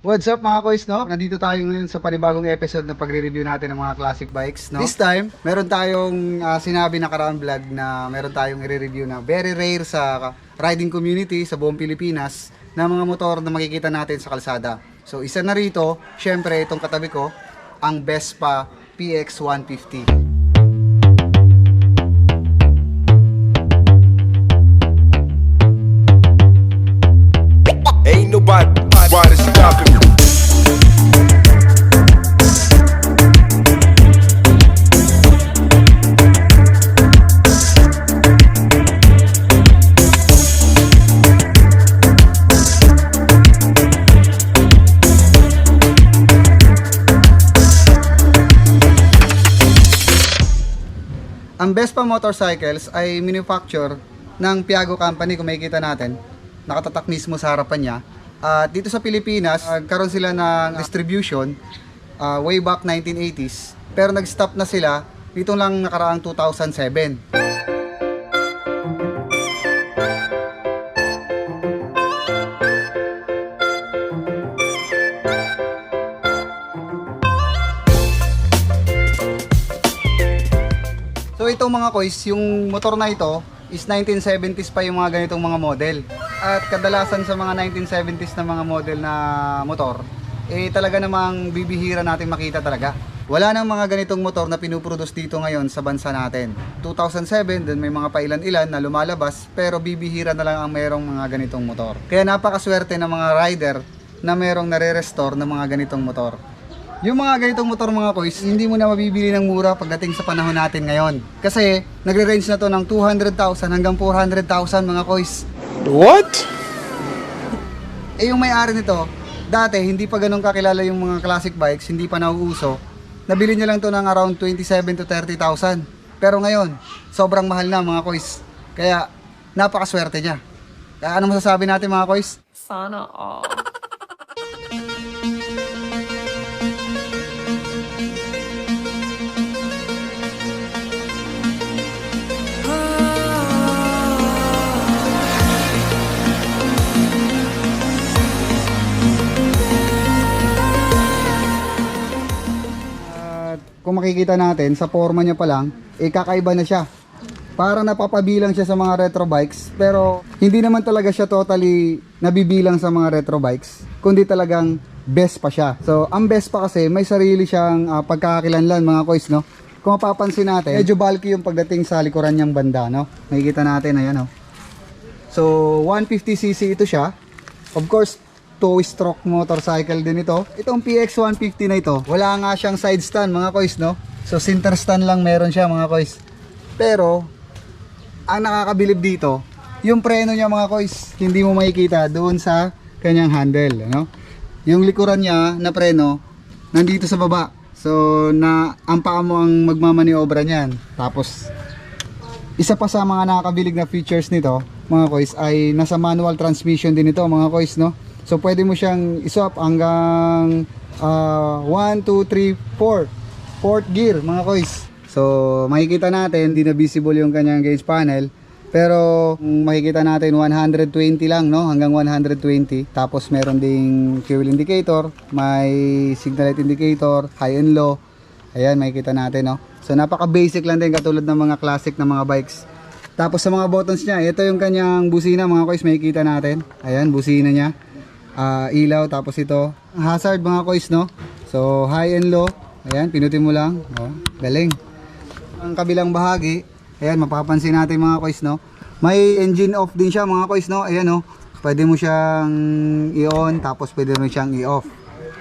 What's up mga kois, no? Nandito tayo ngayon sa panibagong episode na pagre-review natin ng mga classic bikes, no? This time, meron tayong sinabi na nakaraang vlog na meron tayong i-review na very rare sa riding community sa buong Pilipinas na mga motor na makikita natin sa kalsada. So isa na rito, syempre itong katabi ko, ang Vespa PX150. Ain't nobody stopping me. Ang Vespa Motorcycles ay manufacture ng Piaggio Company, kung makikita natin. Nakatatak mismo sa harapan niya. Dito sa Pilipinas, nagkaroon sila ng distribution way back 1980s. Pero nag-stop na sila dito lang nakaraang 2007. So itong mga kois, yung motor na ito is 1970s pa yung mga ganitong mga model. At kadalasan sa mga 1970s na mga model na motor, talaga namang bibihira natin makita talaga. Wala nang mga ganitong motor na pinuproduce dito ngayon sa bansa natin. 2007, then may mga pailan-ilan na lumalabas, pero bibihira na lang ang merong mga ganitong motor. Kaya napakaswerte ng mga rider na merong nare-restore ng mga ganitong motor. Yung mga ganitong motor mga kois, hindi mo na mabibili ng mura pagdating sa panahon natin ngayon. Kasi nagre-range na to ng 200,000 hanggang 400,000 mga kois. What? Yung may-ari nito, dati hindi pa ganun kakilala yung mga classic bikes, hindi pa nauuso. Nabili niya lang to ng around 27 to 30,000. Pero ngayon, sobrang mahal na mga kois. Kaya napakaswerte niya. Kaya ano masasabi natin mga kois? Sana all. Kung makikita natin sa forma niya pa lang, kakaiba na siya. Parang napapabilang siya sa mga retro bikes, pero hindi naman talaga siya totally nabibilang sa mga retro bikes, kundi talagang best pa siya. So ang best pa kasi may sarili siyang pagkakakilanlan mga kois, no? Kung mapapansin natin, medyo bulky yung pagdating sa likuran niyang banda, no? Makikita natin, ayan, no? So 150cc ito siya. Of course, 2-stroke motorcycle din ito. Itong PX150 na ito, wala nga siyang side stand mga kois, no? So center stand lang meron siya mga kois. Pero ang nakakabilib dito, yung preno niya mga kois, hindi mo makikita doon sa kanyang handle, no? Yung likuran niya na preno nandito sa baba. So ang paa mo ang magmamaniobra niyan. Tapos isa pa sa mga nakakabilig na features nito mga kois ay nasa manual transmission din ito mga kois, no? So pwede mo siyang iswap hanggang 1, 2, 3, 4 fourth gear mga kois. So makikita natin hindi na visible yung kanyang gauge panel, pero makikita natin 120 lang, no? Hanggang 120. Tapos meron ding fuel indicator, may signal light indicator, high and low. Ayan, makikita natin, no? So napaka basic lang din katulad ng mga classic na mga bikes. Tapos sa mga buttons niya, ito yung kanyang busina mga kois, makikita natin. Ayan, busina niya. Ilaw, tapos ito hazard mga kois, no? So high and low, ayan, pinutin mo lang, oh, galing. Ang kabilang bahagi, ayan, mapapansin natin mga kois, no? May engine off din siya mga kois, no? Ayan, no? Pwede mo siyang i-on, tapos pwede mo siyang i-off.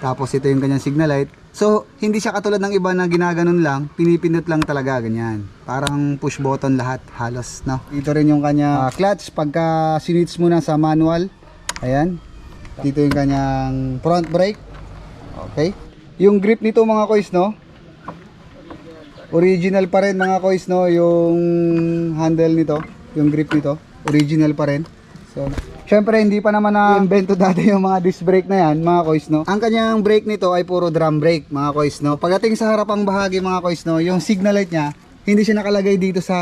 Tapos ito yung kanyang signal light. So hindi siya katulad ng iba na ginaganon lang, pinipindot lang talaga, ganyan. Parang push button lahat halos, no? Ito rin yung kanya clutch pagka sinwitch mo na sa manual. Ayan. Dito yung kanyang front brake. Okay. Yung grip nito mga kois, no? Original pa rin mga kois, no? Yung handle nito, yung grip nito, original pa rin. So, syempre hindi pa naman na-invento dati yung mga disc brake na yan mga kois, no? Ang kanyang brake nito ay puro drum brake mga kois, no? Pagdating sa harapang bahagi mga kois, no? Yung signal light niya, hindi siya nakalagay dito sa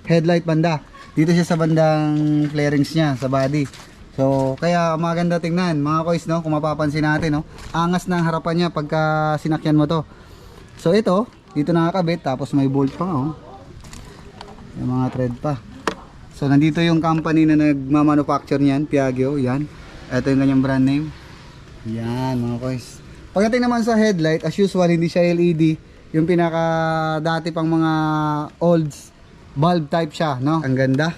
headlight banda. Dito siya sa bandang flarings niya, sa body. So, kaya maganda tingnan mga kois, no? Kung mapapansin natin, no? Angas ng harapan niya pagka sinakyan mo to. So, ito, dito nakakabit, tapos may bolt pa, oh. Yung mga thread pa. So, nandito yung company na nagmamanufacture niyan, Piaggio, yan. Ito yung kanyang brand name. Yan, mga kois. Pagdating naman sa headlight, as usual, hindi siya LED. Yung pinaka dati pang mga olds, bulb type siya, no? Ang ganda.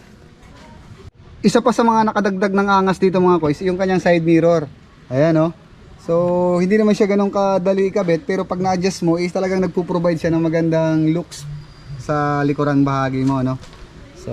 Isa pa sa mga nakadagdag ng angas dito mga kois, yung kanyang side mirror. Ayan, no? So, hindi naman siya ganun kadali ikabit, pero pag na-adjust mo, is talagang nagpo-provide siya ng magandang looks sa likurang bahagi mo, no? So,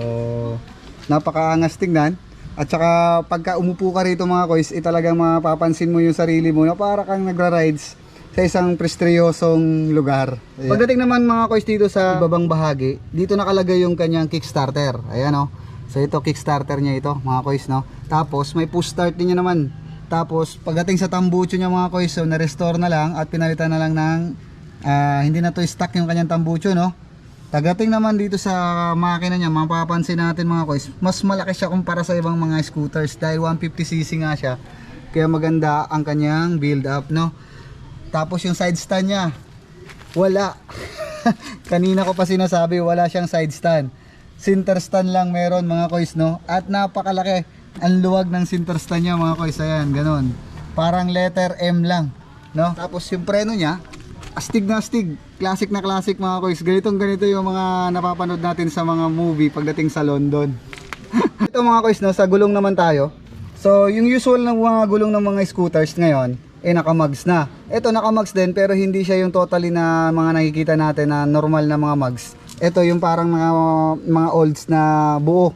napakaangas tingnan. At saka pagka umupo ka rito mga kois, talagang mapapansin mo yung sarili mo na para kang nagra-rides sa isang prestiyosong lugar. Ayan. Pagdating naman mga kois dito sa ibabang bahagi, dito nakalagay yung kanyang kickstarter. Ayan, no? So ito kickstarter niya ito mga kois, no? Tapos may push start din niya naman. Tapos pagdating sa tambucho niya mga kois, so na-restore na lang at pinalitan na lang ng hindi na to stock yung kanyang tambucho, no? Pagdating naman dito sa makina niya, mapapansin natin mga kois, mas malaki siya kumpara sa ibang mga scooters dahil 150cc nga siya. Kaya maganda ang kanyang build up, no? Tapos yung side stand niya, wala. Kanina ko pa sinasabi, wala siyang side stand. Center stand lang meron mga kois, no? At napakalaki ang luwag ng center stand niya mga kois. Ayan, ganun. Parang letter M lang, no? Tapos yung preno niya, astig na astig. Classic na classic mga kois. Ganitong ganito yung mga napapanood natin sa mga movie pagdating sa London. Ito mga kois, no? Sa gulong naman tayo. So yung usual ng mga gulong ng mga scooters ngayon, naka-mugs na. Ito naka-mugs din, pero hindi siya yung totally na mga nakikita natin na normal na mga mugs. Ito yung parang mga olds na buo,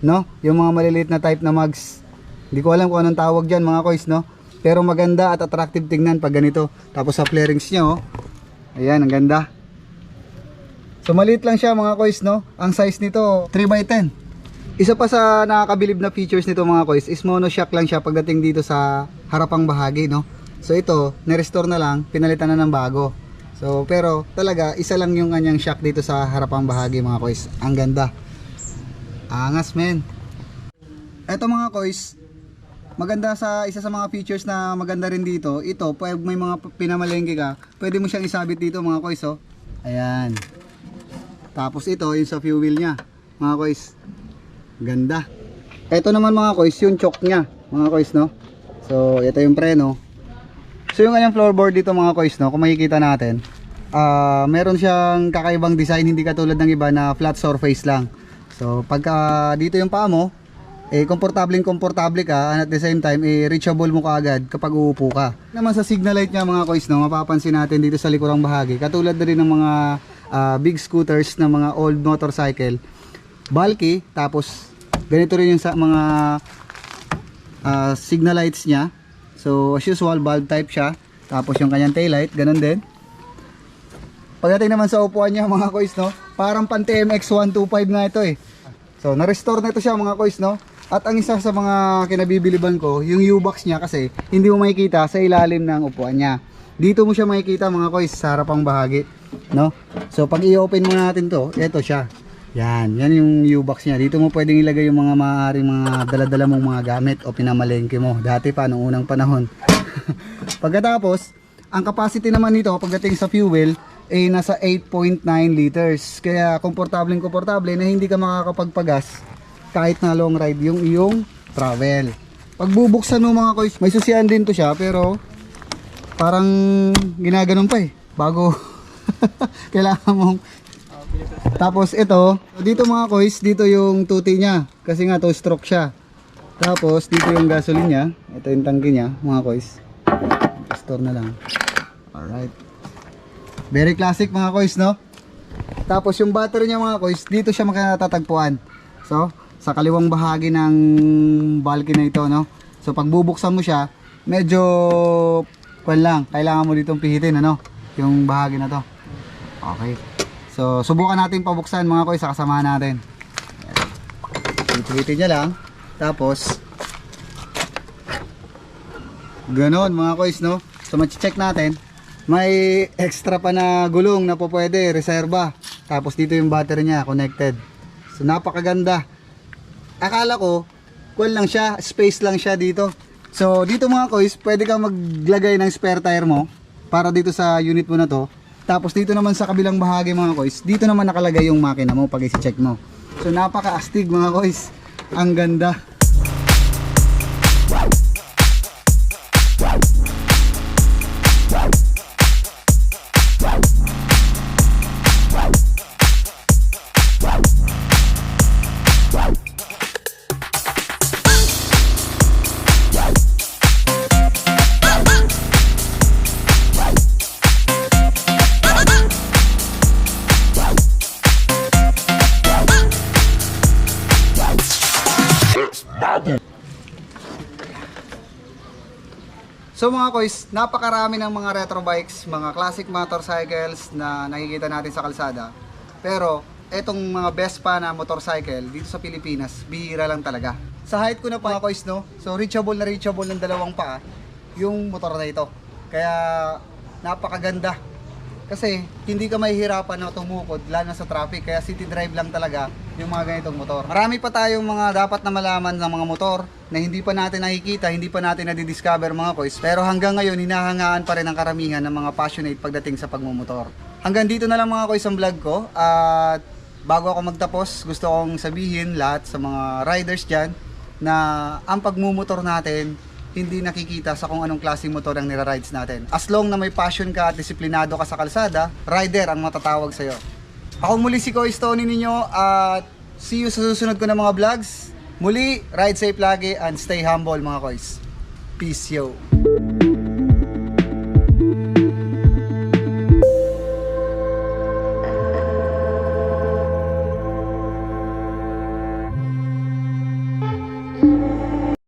no? Yung mga maliliit na type na mugs. Hindi ko alam kung anong tawag diyan mga kois, no? Pero maganda at attractive tingnan pag ganito. Tapos sa flarings niya, oh. Ayan, ang ganda. So maliit lang siya mga kois, no? Ang size nito 3x10. Isa pa sa nakakabilib na features nito mga kois is monoshock lang siya pagdating dito sa harapang bahagi, no? So ito, na-restore na lang, pinalitan na ng bago. So, pero talaga, isa lang yung kanyang shock dito sa harapang bahagi mga kois. Ang ganda. Angas, men. Eto mga kois, maganda sa isa sa mga features na maganda rin dito. Ito, pag may mga pinamalengke ka, pwede mo siyang isabit dito mga kois, oh. Ayan. Tapos ito, yung sa fuel niya, mga kois. Ganda. Eto naman mga kois, yung choke niya, mga kois, no? So, ito yung preno. So yung kanyang floorboard dito mga kois, no, kung makikita natin, meron siyang kakaibang design, hindi katulad ng iba na flat surface lang. So pagka dito yung paa mo, komportable ka, and at the same time reachable mo kaagad kapag uupo ka. Naman sa signal light niya mga kois, no, mapapansin natin dito sa likurang bahagi, katulad na rin ng mga big scooters na mga old motorcycle, bulky, tapos ganito rin yung sa mga signal lights niya. So as usual, bulb type siya. Tapos yung kanyang taillight, ganun din. Pagdating naman sa upuan niya mga kois, no, parang pan TMX 125 nga ito eh. So na-restore na ito siya mga kois, no. At ang isa sa mga kinabibiliban ko, yung U-box niya, kasi hindi mo makikita sa ilalim ng upuan niya. Dito mo siya makikita mga kois sa harapang bahagi, no. So pag i-open mo natin to, ito siya. Yan yung U-box niya. Dito mo pwedeng ilagay yung mga maaaring mga dala-dala mong mga gamit o pinamalengke mo. Dati pa, noong unang panahon. Pagkatapos, ang capacity naman nito pagdating sa fuel ay nasa 8.9 liters. Kaya komportable na hindi ka makakapagpagas kahit na long ride yung iyong travel. Pagbubuksan mo mga kois, may susian din to siya, pero parang ginaganon pa eh. Bago kailangan mong. Tapos ito, dito mga kois, dito yung tuti niya, kasi nga 2-stroke siya. Tapos dito yung gasoline niya, ito yung tangke niya mga kois. Store na lang. Alright. Very classic mga kois, no? Tapos yung battery niya mga kois, dito siya makatatagpuan. So, sa kaliwang bahagi ng bulky na ito, no? So pag bubuksan mo siya, medyo kailangan mo ditong pihitin, ano? Yung bahagi na to. Okay. So, subukan natin pabuksan mga kois sa kasama natin. Pipitin niya lang. Tapos, ganon mga kois, no? So, ma-check natin. May extra pa na gulong na po pwede, reserva. Tapos, dito yung battery niya, connected. So, napakaganda. Akala ko, kuwan lang siya, space lang siya dito. So dito mga kois, pwede kang maglagay ng spare tire mo para dito sa unit mo na to. Tapos dito naman sa kabilang bahagi mga kois, dito naman nakalagay yung makina mo pag i-check mo. So napaka-astig mga kois. Ang ganda. So mga kois, napakarami ng mga retro bikes, mga classic motorcycles na nakikita natin sa kalsada. Pero etong mga Vespa na motorcycle dito sa Pilipinas, bihira lang talaga. Sa height ko na mga kois, no? So reachable ng dalawang paa yung motor na ito. Kaya napakaganda. Kasi hindi ka mahihirapan na tumukod lalo na sa traffic, kaya city drive lang talaga yung mga ganitong motor. Marami pa tayong mga dapat na malaman ng mga motor na hindi pa natin nakikita, hindi pa natin nadidiscover mga kois. Pero hanggang ngayon hinahangaan pa rin ang karamihan ng mga passionate pagdating sa pagmumotor. Hanggang dito na lang mga kois ang vlog ko, at bago ako magtapos gusto kong sabihin lahat sa mga riders dyan na ang pagmumotor natin hindi nakikita sa kung anong klaseng motor ang nira-rides natin. As long na may passion ka at disiplinado ka sa kalsada, rider ang matatawag sa'yo. Ako muli si Kois Tony ninyo, at see you sa susunod ko na mga vlogs. Muli, ride safe lagi and stay humble mga Kois. Peace yo!